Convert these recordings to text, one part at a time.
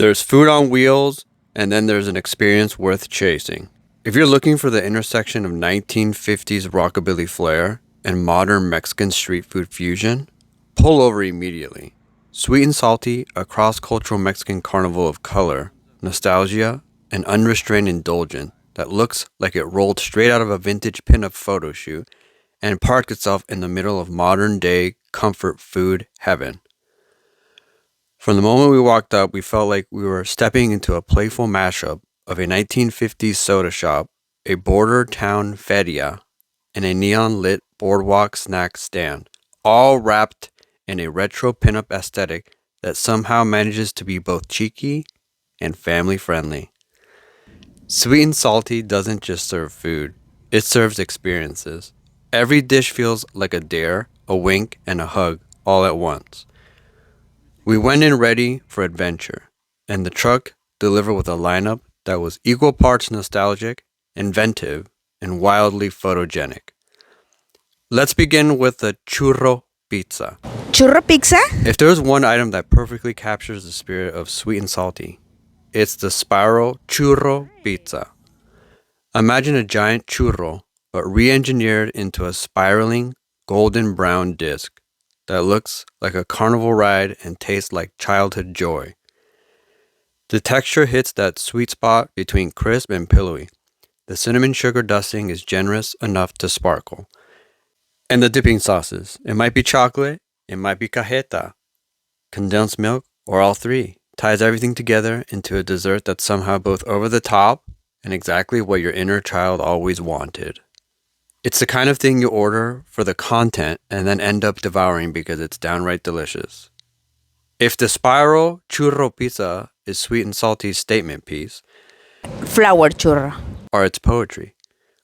There's food on wheels, and then there's an experience worth chasing. If you're looking for the intersection of 1950s rockabilly flair and modern Mexican street food fusion, pull over immediately. Sweet and salty, a cross-cultural Mexican carnival of color, nostalgia, and unrestrained indulgence that looks like it rolled straight out of a vintage pinup photo shoot and parked itself in the middle of modern-day comfort food heaven. From the moment we walked up, we felt like we were stepping into a playful mashup of a 1950s soda shop, a border town feria, and a neon-lit boardwalk snack stand, all wrapped in a retro pinup aesthetic that somehow manages to be both cheeky and family-friendly. Sweet and Salty doesn't just serve food, it serves experiences. Every dish feels like a dare, a wink, and a hug all at once. We went in ready for adventure, and the truck delivered with a lineup that was equal parts nostalgic, inventive, and wildly photogenic. Let's begin with the Churro pizza. Churro pizza? If there's one item that perfectly captures the spirit of Sweet and Salty, it's the spiral churro pizza. Imagine a giant churro, but re-engineered into a spiraling golden brown disc that looks like a carnival ride and tastes like childhood joy. The texture hits that sweet spot between crisp and pillowy. The cinnamon sugar dusting is generous enough to sparkle. And the dipping sauces. It might be chocolate, it might be cajeta, condensed milk, or all three. Ties everything together into a dessert that's somehow both over the top and exactly what your inner child always wanted. It's the kind of thing you order for the content and then end up devouring because it's downright delicious. If the spiral churro pizza is Sweet and Salty's statement piece, Flour churro. or its poetry,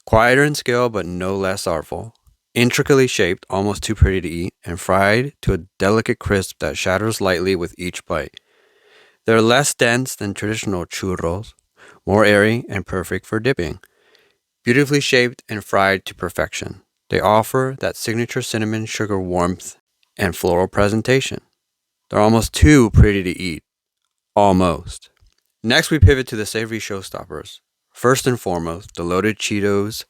quieter in scale but no less artful, intricately shaped, almost too pretty to eat, and fried to a delicate crisp that shatters lightly with each bite. They're less dense than traditional churros, more airy and perfect for dipping. Beautifully shaped and fried to perfection, they offer that signature cinnamon sugar warmth and floral presentation. They're almost too pretty to eat. Almost. Next, we pivot to the savory showstoppers. First and foremost, the loaded Cheetos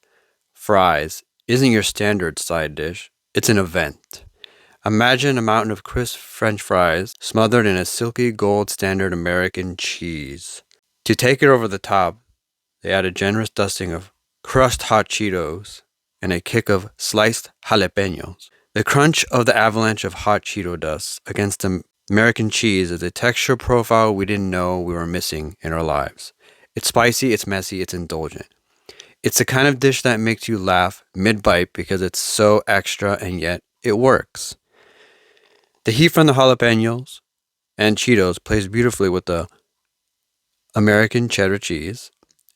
fries isn't your standard side dish, it's an event. Imagine a mountain of crisp French fries smothered in a silky gold standard American cheese. To take it over the top, they add a generous dusting of crushed hot Cheetos and a kick of sliced jalapenos. The crunch of the avalanche of hot Cheeto dust against the American cheese is a texture profile we didn't know we were missing in our lives. It's spicy, it's messy, it's indulgent. It's the kind of dish that makes you laugh mid-bite because it's so extra and yet it works. The heat from the jalapenos and Cheetos plays beautifully with the American cheddar cheese,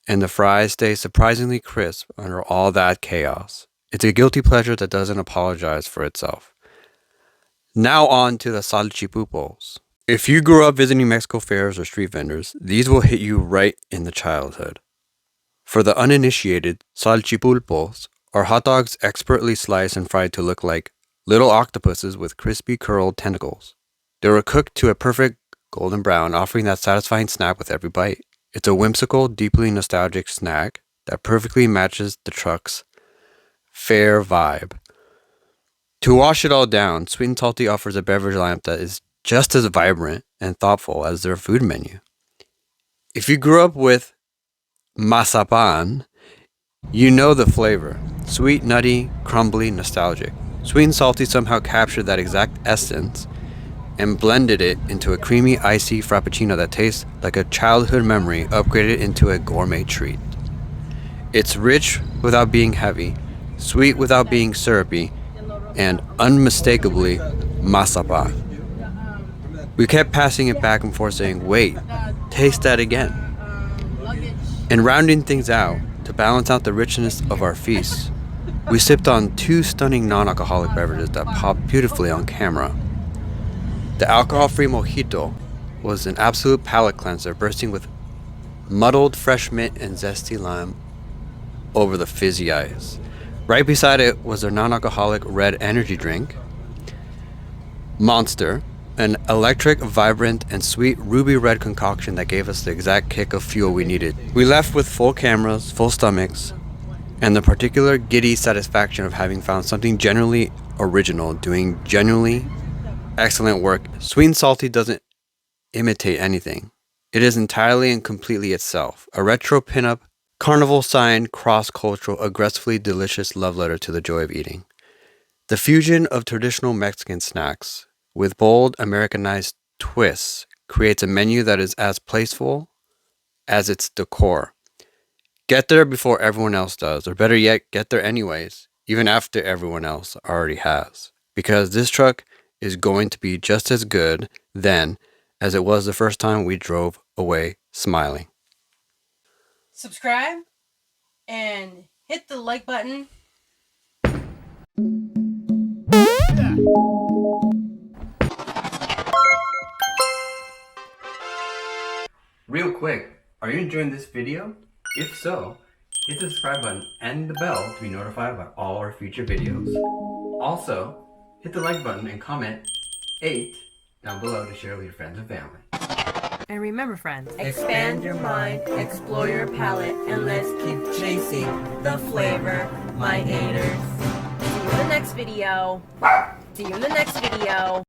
and the fries stay surprisingly crisp under all that chaos. It's a guilty pleasure that doesn't apologize for itself. Now on to the Salchipulpos. If you grew up visiting Mexico fairs or street vendors, these will hit you right in the childhood. For the uninitiated, Salchipulpos are hot dogs expertly sliced and fried to look like little octopuses with crispy curled tentacles. They were cooked to a perfect golden brown, offering that satisfying snap with every bite. It's a whimsical, deeply nostalgic snack that perfectly matches the truck's fair vibe. To wash it all down, Sweet and Salty offers a beverage lineup that is just as vibrant and thoughtful as their food menu. If you grew up with Mazapan, you know the flavor. Sweet, nutty, crumbly, nostalgic. Sweet and Salty somehow captured that exact essence and blended it into a creamy, icy frappuccino that tastes like a childhood memory upgraded into a gourmet treat. It's rich without being heavy, sweet without being syrupy, and unmistakably Mazapan. We kept passing it back and forth saying, "Wait, taste that again." And rounding things out, to balance out the richness of our feast, we sipped on two stunning non-alcoholic beverages that popped beautifully on camera. The alcohol-free mojito was an absolute palate cleanser, bursting with muddled fresh mint and zesty lime over the fizzy ice. Right beside it was their non-alcoholic red energy drink, Monster, An electric, vibrant, and sweet ruby red concoction that gave us the exact kick of fuel we needed. We left with full cameras, full stomachs, and the particular giddy satisfaction of having found something genuinely original, doing genuinely excellent work. Sweet and Salty doesn't imitate anything. It is entirely and completely itself. A retro pinup, carnival sign, cross-cultural, aggressively delicious love letter to the joy of eating. The fusion of traditional Mexican snacks with bold Americanized twists creates a menu that is as placeful as its decor. Get there before everyone else does, or better yet, get there anyways, even after everyone else already has. Because this truck is going to be just as good then as it was the first time we drove away smiling. Subscribe and hit the like button. Real quick, are you enjoying this video? If so, hit the subscribe button and the bell to be notified about all our future videos. Also, hit the like button and comment 8 down below to share with your friends and family. And remember, friends, expand your mind, explore your palate, and let's keep chasing the flavor, my haters. See you in the next video.